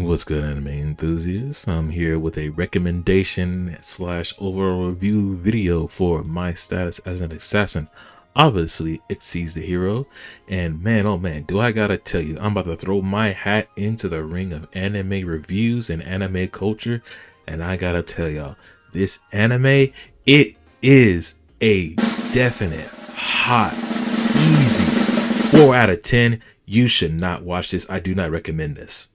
What's good, anime enthusiasts? I'm here with a recommendation slash overall review video for My Status as an Assassin. Obviously, it sees the hero, and man, oh man, do I gotta tell you, I'm about to throw my hat into the ring of anime reviews and anime culture, and I gotta tell y'all, this anime, it is a definite, hot, easy 4 out of 10. You should not watch this. I do not recommend this.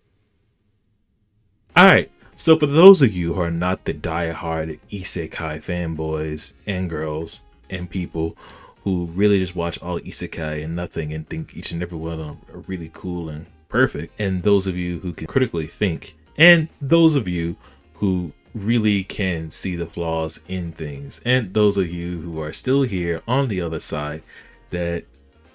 Alright, so for those of you who are not the die-hard isekai fanboys and girls and people who really just watch all isekai and nothing and think each and every one of them are really cool and perfect, and those of you who can critically think, and those of you who really can see the flaws in things, and those of you who are still here on the other side that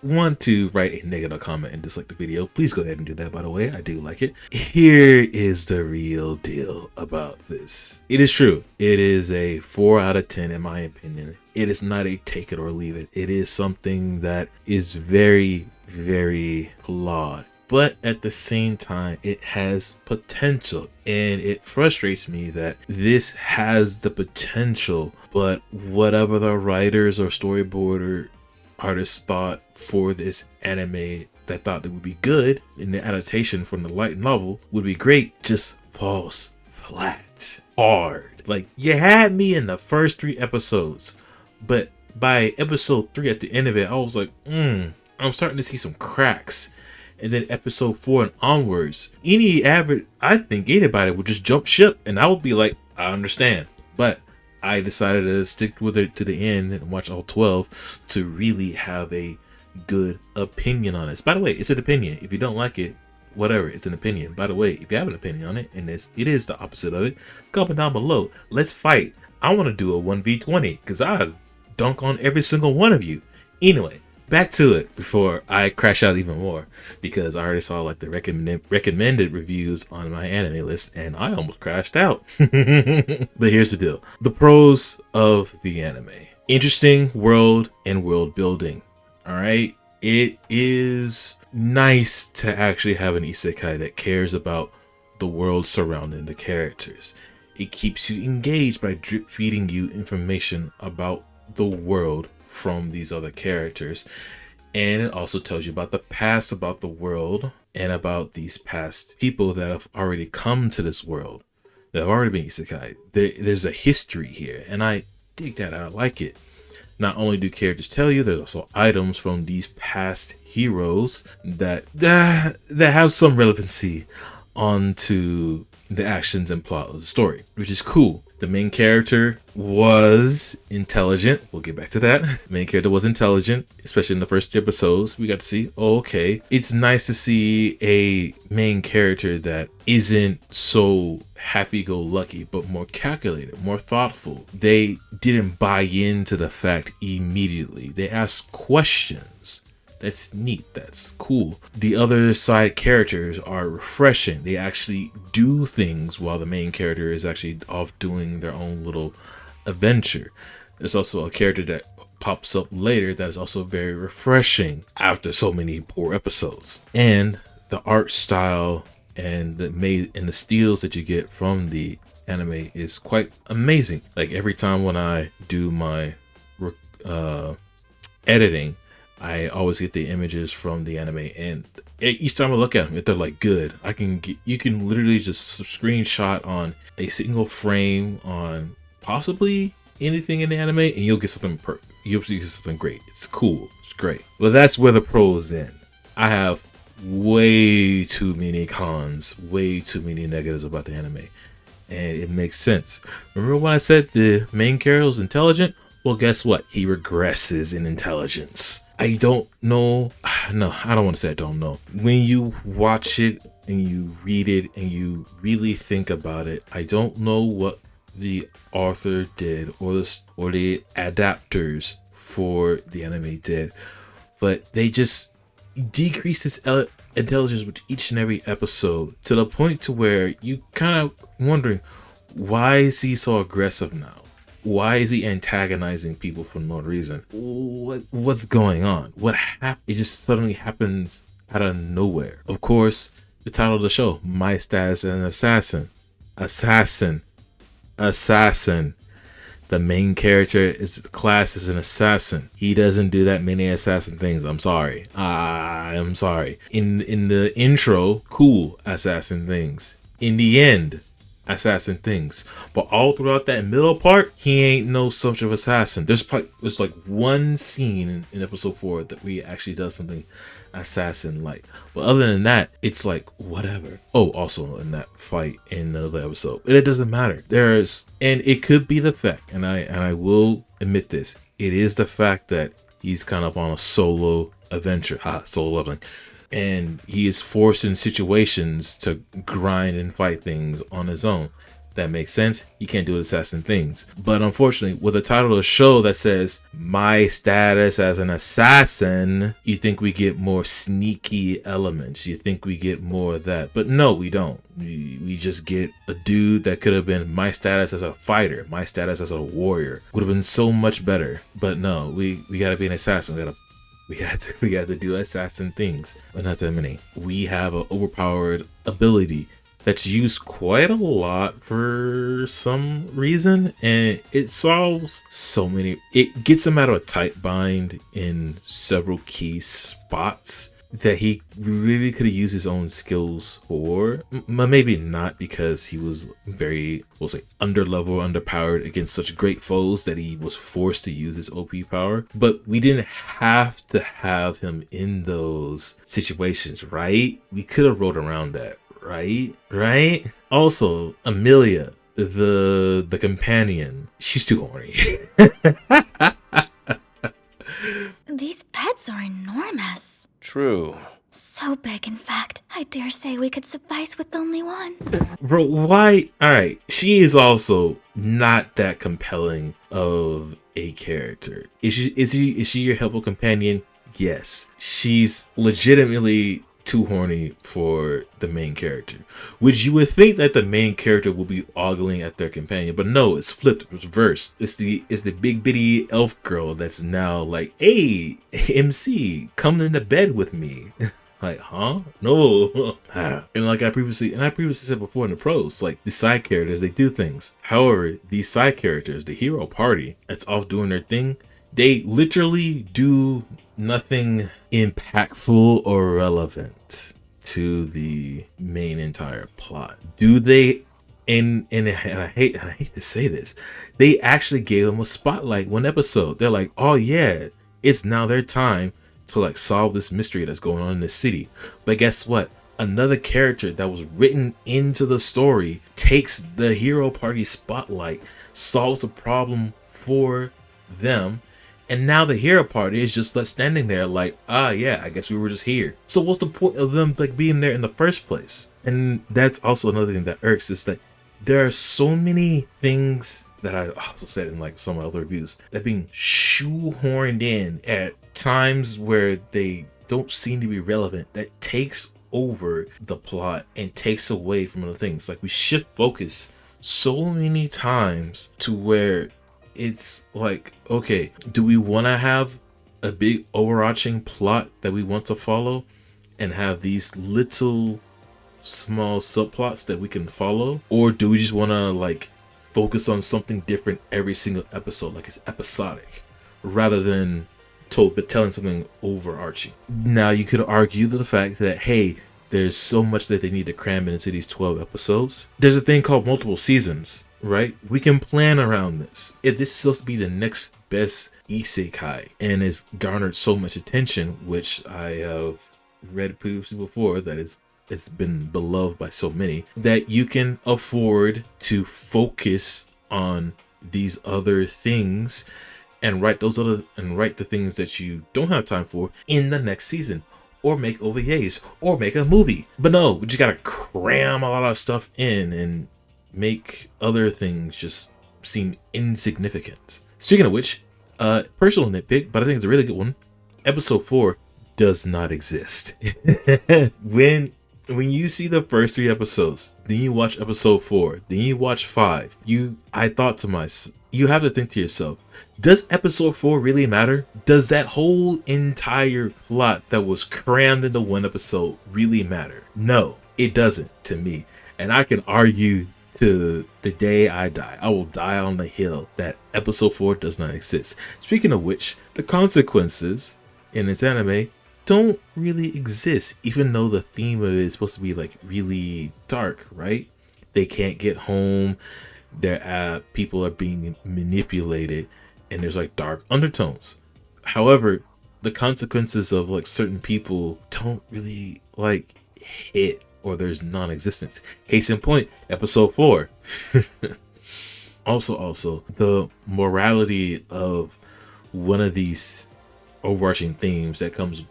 want to write a negative comment and dislike the video, please go ahead and do that. By the way, I do like it. Here is the real deal about this. It is true, it is a 4 out of 10 in my opinion. It is not a take it or leave it. It is something that is very, very flawed, but at the same time it has potential, and it frustrates me that this has the potential, but whatever the writers or storyboarder artists thought for this anime that thought it would be good in the adaptation from the light novel would be great, just falls flat hard. Like, you had me in the first 3 episodes, but by episode 3 at the end of it, I was like, I'm starting to see some cracks. And then episode 4 and onwards, I think anybody would just jump ship and I would be like, I understand. But I decided to stick with it to the end and watch all 12 to really have a good opinion on this. By the way, it's an opinion. If you don't like it, whatever, it's an opinion. By the way, if you have an opinion on it and it is the opposite of it, comment down below. Let's fight. I want to do a 1v20 because I dunk on every single one of you. Anyway, back to it before I crash out even more, because I already saw like the recommended reviews on my anime list and I almost crashed out. But here's the deal. The pros of the anime. Interesting world and world building. Alright? It is nice to actually have an isekai that cares about the world surrounding the characters. It keeps you engaged by drip feeding you information about the world from these other characters, and it also tells you about the past, about the world, and about these past people that have already come to this world, that have already been isekai. There's a history here, and I dig that. I like it. Not only do characters tell you, there's also items from these past heroes that have some relevancy onto the actions and plot of the story, which is cool. The main character was intelligent. We'll get back to that. The main character was intelligent, especially in the first episodes. We got to see, okay, it's nice to see a main character that isn't so happy-go-lucky, but more calculated, more thoughtful. They didn't buy into the fact immediately. They asked questions. That's neat. That's cool. The other side characters are refreshing. They actually do things while the main character is actually off doing their own little adventure. There's also a character that pops up later that is also very refreshing after so many poor episodes. And the art style and the steals that you get from the anime is quite amazing. Like every time when I do my editing, I always get the images from the anime, and each time I look at them, if they're like good, you can literally just screenshot on a single frame on possibly anything in the anime, and you'll get something great. It's cool. It's great. Well, that's where the pros end. I have way too many cons, way too many negatives about the anime, and it makes sense. Remember when I said the main character was intelligent? Well, guess what? He regresses in intelligence. I don't know. No, I don't want to say I don't know. When you watch it and you read it and you really think about it, I don't know what the author did or the adapters for the anime did, but they just decrease his intelligence with each and every episode to the point to where you kind of wondering, why is he so aggressive now? Why is he antagonizing people for no reason? What's going on? What happened? It just suddenly happens out of nowhere. Of course, The title of the show, My Status as an Assassin. Assassin. Assassin. The main character is class as an assassin. He doesn't do that many assassin things. I'm sorry. I'm sorry. In the intro, cool assassin things. In the end, assassin things. But all throughout that middle part, he ain't no such of assassin. There's like one scene in episode 4 that we actually does something assassin like. But other than that, it's like whatever. Oh, also in that fight in the other episode, but it doesn't matter. And it could be the fact, and I will admit this, it is the fact that he's kind of on a solo adventure, solo leveling, and he is forced in situations to grind and fight things on his own. That makes sense. He can't do assassin things. But unfortunately, with the title of the show that says My Status as an Assassin, you think we get more sneaky elements. You think we get more of that. But no, we don't. We just get a dude that could have been my status as a fighter, my status as a warrior. Would have been so much better. But no, we gotta be an assassin. We got to do assassin things. But not that many. We have an overpowered ability that's used quite a lot for some reason, and it solves so many. It gets him out of a tight bind in several key spots that he really could have used his own skills for. Maybe not, because he was very, we'll say, underpowered against such great foes that he was forced to use his OP power. But we didn't have to have him in those situations, right? We could have rolled around that. Right. Also, Amelia, the companion, she's too horny. These pets are enormous. True. So big, in fact, I dare say we could suffice with only one. Bro, why? Alright, she is also not that compelling of a character. Is she your helpful companion? Yes. She's legitimately too horny for the main character, which you would think that the main character will be ogling at their companion, but no, it's flipped, it's reversed. It's the big bitty elf girl that's now like, hey, MC, come into bed with me. Like, huh? No. And like I previously said before in the pros, like the side characters, they do things. However, these side characters, the hero party that's off doing their thing, they literally do nothing impactful or relevant to the main entire plot. Do they? And I hate to say this, they actually gave them a spotlight one episode. They're like, oh yeah, it's now their time to like solve this mystery that's going on in the city. But guess what? Another character that was written into the story takes the hero party spotlight, solves the problem for them. And now the hero party is just standing there like, yeah, I guess we were just here. So what's the point of them like being there in the first place? And that's also another thing that irks, is that there are so many things that I also said in like some other reviews that being shoehorned in at times where they don't seem to be relevant, that takes over the plot and takes away from other things. Like we shift focus so many times to where it's like, okay, do we want to have a big overarching plot that we want to follow and have these little small subplots that we can follow? Or do we just want to like focus on something different every single episode, like it's episodic, rather than telling something overarching? Now you could argue the fact that, hey, there's so much that they need to cram into these 12 episodes. There's a thing called multiple seasons, right? We can plan around this. If this is supposed to be the next best isekai and it's garnered so much attention, which I have read previously before, that it's been beloved by so many, that you can afford to focus on these other things and write the things that you don't have time for in the next season, or make OVAs, or make a movie. But no, we just gotta cram a lot of stuff in and make other things just seem insignificant. Speaking of which, personal nitpick, but I think it's a really good one. Episode 4 does not exist. When you see the first 3 episodes, then you watch episode 4, then you watch 5, I thought to myself, you have to think to yourself, does episode 4 really matter? Does that whole entire plot that was crammed into one episode really matter? No. It doesn't to me. And I can argue to the day I die. I will die on the hill that episode 4 does not exist. Speaking of which, the consequences in this anime don't really exist, even though the theme of it is supposed to be like really dark, right? They can't get home, their people are being manipulated, and there's like dark undertones. However, the consequences of like certain people don't really like hit, or there's non-existence. Case in point, episode 4. Also, the morality of one of these overarching themes that comes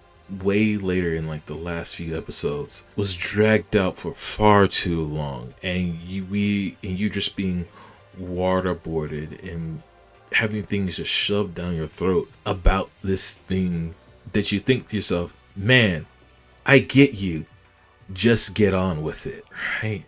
way later in like the last few episodes was dragged out for far too long, and you just being waterboarded and having things just shoved down your throat about this thing that you think to yourself, man, I get you, just get on with it, right?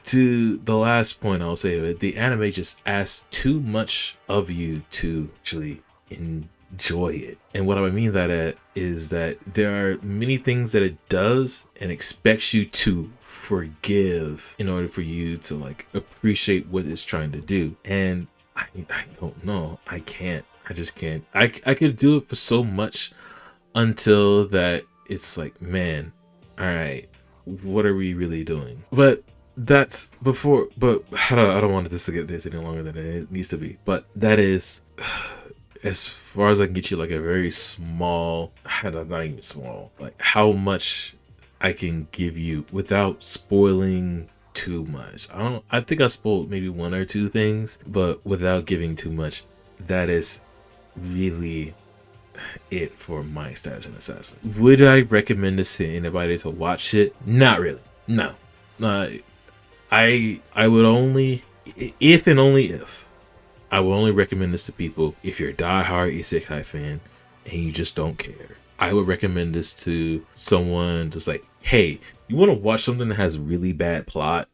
To the last point I'll say, the anime just asks too much of you to actually enjoy it. And what I mean by that is that there are many things that it does and expects you to forgive in order for you to like appreciate what it's trying to do. And I don't know. I can't. I just can't. I could do it for so much until that it's like, man, all right, what are we really doing? But that's before. But I don't want this to get this any longer than it needs to be. But that is as far as I can get you like a very small, not even small, like how much I can give you without spoiling too much. I think I spoiled maybe one or two things, but without giving too much. That is really it for My Status an Assassin. Would I recommend this to anybody to watch it? Not really. No. I would only, if and only if, I will only recommend this to people if you're a diehard isekai fan and you just don't care. I would recommend this to someone just like, hey, you want to watch something that has really bad plot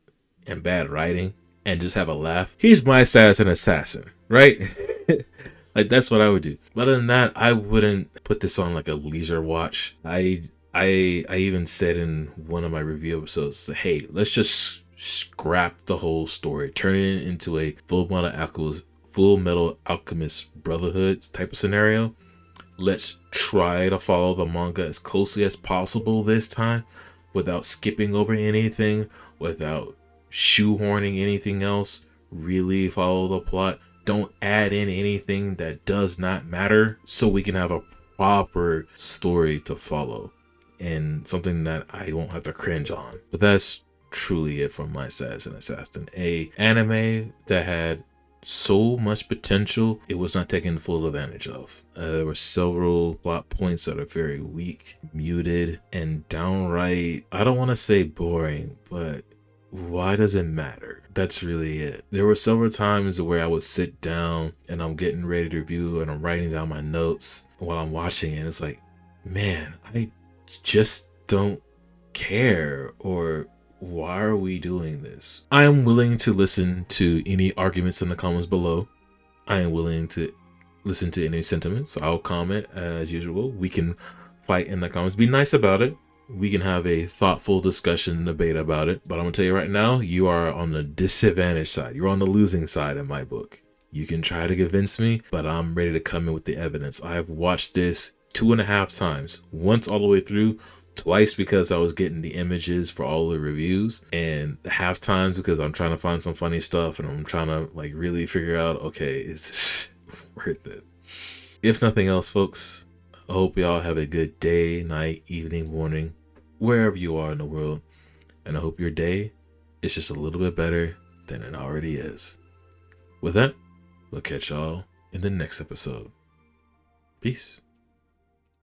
and bad writing and just have a laugh? Here's My Status an Assassin, right? Like, that's what I would do. But other than that, I wouldn't put this on like a leisure watch. I even said in one of my review episodes, hey, let's just scrap the whole story, turn it into a Full Metal Alchemist Brotherhood type of scenario. Let's try to follow the manga as closely as possible this time, without skipping over anything, without shoehorning anything else. Really follow the plot. Don't add in anything that does not matter, so we can have a proper story to follow and something that I won't have to cringe on. But that's truly it for My Status an Assassin, a anime that had so much potential it was not taken full advantage of. There were several plot points that are very weak, muted, and downright, I don't want to say boring, but why does it matter? That's really it. There were several times where I would sit down and I'm getting ready to review and I'm writing down my notes while I'm watching it. It's like, man, I just don't care, or why are we doing this? I am willing to listen to any arguments in the comments below. I am willing to listen to any sentiments. I'll comment as usual. We can fight in the comments. Be nice about it. We can have a thoughtful discussion, debate about it. But I'm gonna tell you right now, you are on the disadvantaged side. You're on the losing side in my book. You can try to convince me, but I'm ready to come in with the evidence. I have watched this 2.5 times. Once all the way through, twice because I was getting the images for all the reviews, and half times because I'm trying to find some funny stuff and I'm trying to like really figure out, okay, is this worth it? If nothing else, folks, I hope y'all have a good day, night, evening, morning, wherever you are in the world. And I hope your day is just a little bit better than it already is. With that, we'll catch y'all in the next episode. Peace.